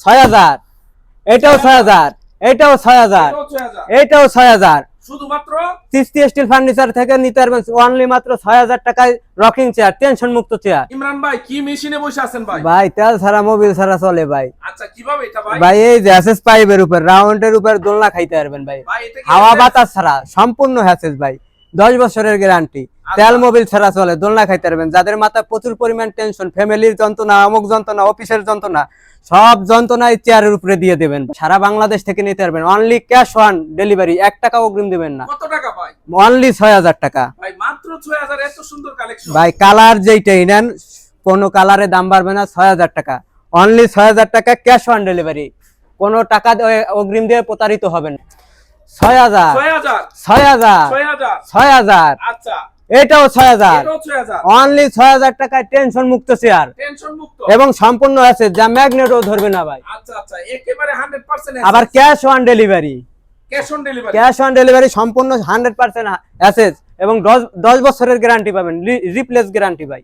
6000, এটাও 6000, এটাও 6000, এটাও 6000। শুধুমাত্র চিস্তি স্টিল ফার্নিচার থেকে নিতে পারবেন অনলি মাত্র 6000 টাকায় রকিং চেয়ার, টেনশন মুক্ত চেয়ার। ইমরান ভাই কি মেশিনে বসে আছেন ভাই? ভাই তেল ছাড়া মোবিল ছাড়া চলে ভাই। আচ্ছা কিভাবে এটা ভাই? ভাই এই যে এসএস পাইপের উপর রাউন্ডের উপর দোলনা খাইতে পারবেন ভাই, ভাই এটা কি হাওয়া বাতাস ছাড়া সম্পূর্ণ হ্যাসেস ভাই। 10 বছরের গ্যারান্টি, তেল মোবিল ছাড়া চলে, দোলনা খাইতে পারবেন। যাদের মাথায় প্রচুর পরিমাণ টেনশন, ফ্যামিলির যন্ত্রণা, অমুক যন্ত্রণা, অফিসের যন্ত্রণা, সব যন্ত্রণা এই চেয়ারের উপরে দিয়ে দেবেন। সারা বাংলাদেশ থেকে নিতে পারবেন, অনলি ক্যাশ অন ডেলিভারি, 1 টাকা অগ্রিম দিবেন না। কত টাকা ভাই? অনলি 6000 টাকা ভাই মাত্র 6000, এত সুন্দর কালেকশন ভাই। কালার যেইটাই নেন কোনো কালারে দাম বাড়বে না, 6000 টাকা, অনলি 6000 টাকা ক্যাশ অন ডেলিভারি, কোনো টাকা অগ্রিম দিয়ে প্রতারিত হবেন। 6000, 6000, 6000, 6000, 6000, আচ্ছা এটাও 6000, এটাও 6000, অনলি 6000 টাকায় টেনশন মুক্ত চেয়ার টেনশন মুক্ত এবং সম্পূর্ণ আছে, যা ম্যাগনেটও ধরবে না ভাই। আচ্ছা আচ্ছা একেবারে 100% আবার cash on delivery, cash on delivery, cash on delivery সম্পূর্ণ 100% অ্যাসেস এবং 10 বছরের গ্যারান্টি পাবেন, রিপ্লেস গ্যারান্টি ভাই।